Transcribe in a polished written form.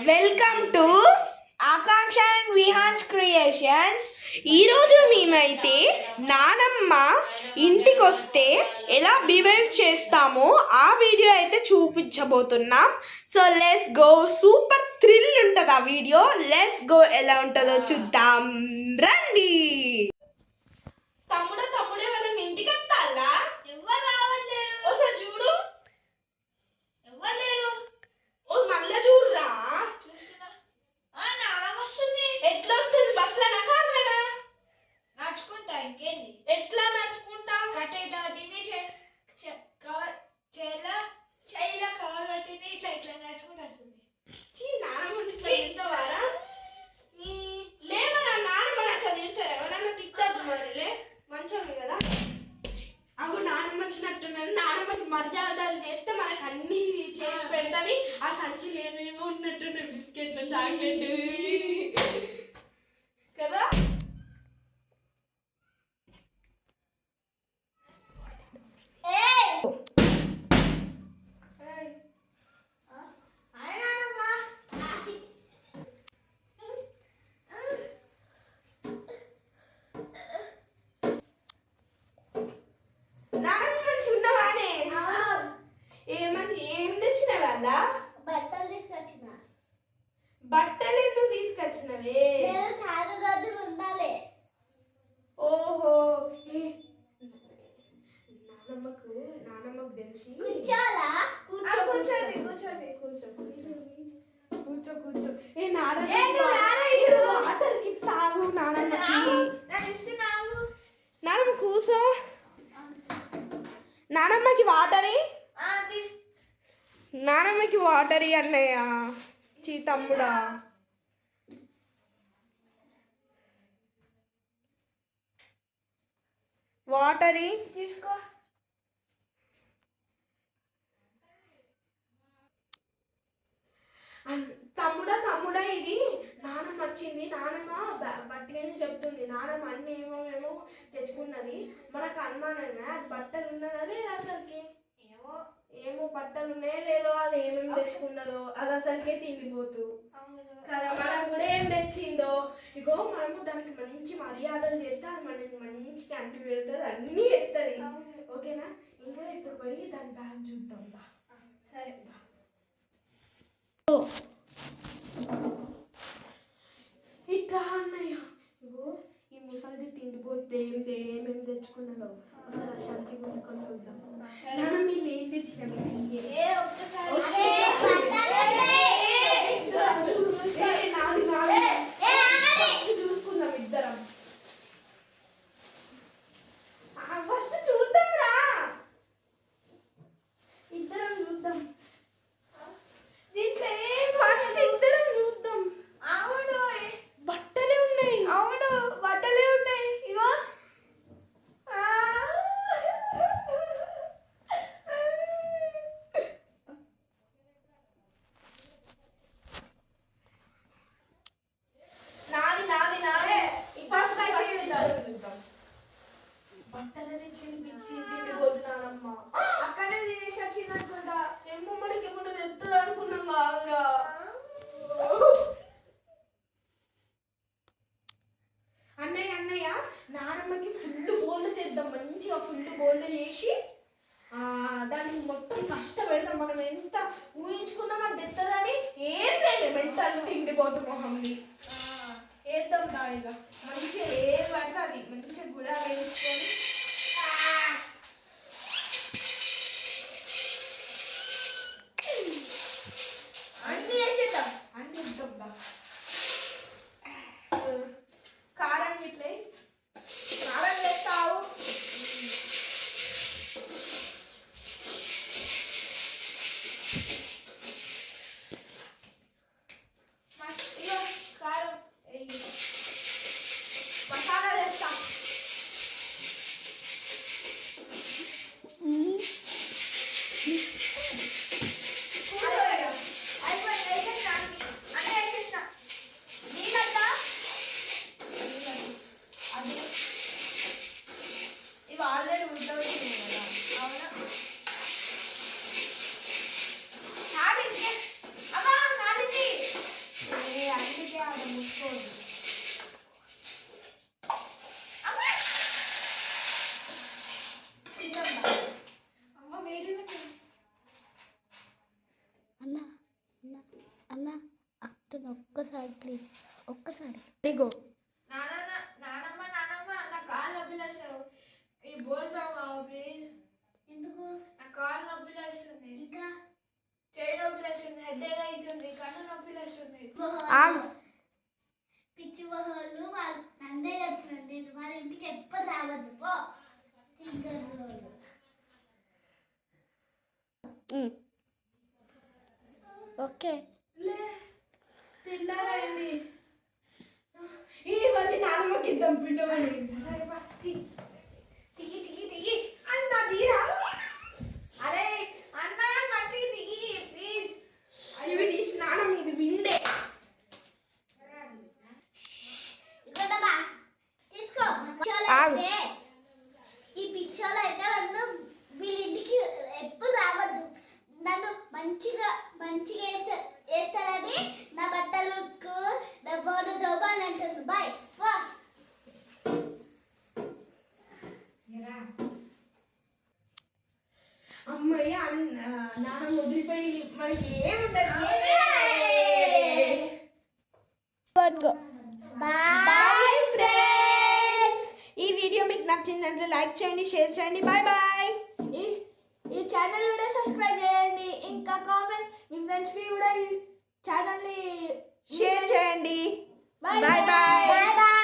Welcome to Akanksha and Vihaan's creations. ఈరోజు మేమైతే నానమ్మ ఇంటికి వస్తే ఎలా బిహేవ్ చేస్తామో ఆ వీడియో అయితే చూపించబోతున్నాం. So let's go. Super thrill ఉంటుంది ఆ వీడియో. లెట్స్ గో, ఎలా ఉంటుందో చూద్దాం రండి. తమ్ముడే వాళ్ళని ఇంటికి వస్తాలా? ఎవరు రావట్లేరు. ఒకసారి చూడు. ఎవరు లేరు. ఓ మళ్ళా చూడురా. వస్తుంది. ఎట్లా వస్తుంది? బస్సులోనా కార్లోనా? నడుచుకుంటా. ఇంకేంది? ఎట్లా నడుచుకుంటా? కట్టేట పట్టింది, చెయ్యిలో కవర్ పట్టింది. ఇట్లా ఇట్లా నడుచుకుంటా వస్తుంది. నానమ్మ ఇట్లా తింటావారా? లేవరా, నానమ్మ అట్లా తింటారు. ఎవరన్నా తిట్టద్దు మరి. మంచమే కదా. అవు నానమ్మ వచ్చినట్టున్నది. నానమ్మకి మర్యాదలు చేస్తే మనకు అన్ని చేసి పెడుతుంది. ఆ సంచిలో ఏమేమో ఉన్నట్టున్నాయి, బిస్కెట్లు, చాక్లెట్ కదా. బట్టలు ఎందుకు తీసుకొచ్చినవే? చాలా రోజులు ఉండాలి. ఓహో, నానమ్మకు తెలిసి కూర్చోలా? కూర్చోండి. కూర్చో. ఏ నానమ్మకి తాగు. నానమ్మ కూర్చో. నానమ్మకి వాటరీ. నానమ్మకి వాటరీ అన్నయ్య. తమ్ముడా, వాటరీ తీసుకో. తమ్ముడా ఇది నానమ్మ వచ్చింది. నానమ్మ బట్టలని చెప్తుంది. నానమ్మ అన్ని ఏమో తెచ్చుకున్నది. మనకు అనుమానంగా అది బట్టలు ఉన్నదా లేదా? అసలుకి ఏమో బట్టలు ఉన్నాయో లేదో, అది ఏమేమి తెచ్చుకున్నదో అది అసలుకే తిండిపోతూ కదా. మనకు కూడా ఏం తెచ్చిందో. ఇగో మనము దానికి మంచి మర్యాదలు చేస్తే అది మనకి మంచిగా అంటి పెడుతుంది, అన్నీ ఎత్తది. ఓకేనా? ఇంకా ఇప్పుడు పోయి దాని బ్యాగ్ చూద్దాం. సరే. ఇట్లా అన్నయ్య, ఇగో ఈ ముసలిది తిండిపోతే ఏమేమి తెచ్చుకున్నదో ఒకసారి శాంతి కొనుక్కొని చూద్దాం. నాన్న మీరు ఏం తెచ్చినా చూసుకుందాం ఇద్దరం. ఫస్ట్ చూద్దాం రా, ఇద్దరం చూద్దాం. ఫస్ట్ ఇద్దరం చూద్దాం. అవును, బట్టలే ఉన్నాయి. అవును, బట్టలే ఉన్నాయి. ఇగో బట్టలు తెచ్చింది పిచ్చి తిండిపోతున్నానమ్మా. అక్కడే తినేసి వచ్చింది అనుకుంటా. ఏమో మనకి ఎప్పుడు తెస్తుంది అనుకున్నాం కాదురా. అన్నయ్య నానమ్మకి ఫుల్ బోళ్ళు చేద్దాం. మంచిగా ఫుల్ బోళ్ళు చేసి దానికి మొత్తం కష్టపెడతాం. మనం ఎంత ఊహించుకున్నాం అది తెత్తదని. ఏం లేదు, మెంటల్ తిండిపోతు మొహంని వేద్దాం. దానిగా మంచిగా ఏది పడితే అది మంచిగా కూడా వేయించుకొని అన్ని వేసేద్దాం. అన్ని ఇద్దాం. కారం ఇట్లే కారం వేస్తావు. కారం అన్న అన్న అతను ఒక్కసారి ప్లీజ్ ఒక్కసారి నీకో నానమ్మ నా కాళ్ళు నొప్పిలేస్తావు ఈ బోల్తావా ప్లీజ్ ఎందుకు నా కాళ్ళు నొప్పిలేస్తుంది ఇంకా చేయి నొప్పిలేస్తుంది హెడ్ఏక్ అవుతుంది కన్ను నొప్పిలేస్తుంది పిచ్చి మొహోళ్ళు వాళ్ళు నందే చెప్తున్నాను నేను వాళ్ళ ఇంటికి ఎప్పుడు రావద్దు పో సింగర్ ఓకే తిన్నారైంది ఇవన్నీ నాన్నమ్మకి ఇద్దాం పిండమని సరే తియ్యి అన్న తీరా అరే అన్న మంచిగా తియ్యి ప్లీజ్ ఇవి తీసి నాన్నమ్మ ఇది విండే ఇక్కడ బా తీసుకో ఆగు. అయితే ఈ పిచ్చోళ్ళు అయితే నన్ను వీళ్ళ ఇంటికి ఎప్పుడు రావద్దు నన్ను మంచిగా వేస్తాడని నా బట్టలకు నా బోర్డు దోబాని అంటారు బాయ్ అమ్మయ్య నాన్నమ్మ వదిలిపోయి మనకి ఏముండదు బాయ్ ఫ్రెండ్స్ ఈ వీడియో మీకు నచ్చిందంటే లైక్ చేయండి షేర్ చేయండి బాయ్ బాయ్ ఈ ఛానల్ కూడా సబ్స్క్రైబ్ చేయండి ఇంకా కామెంట్ మీ ఫ్రెండ్స్కి కూడా ఈ ఛానల్ని షేర్ చేయండి Bye bye bye bye bye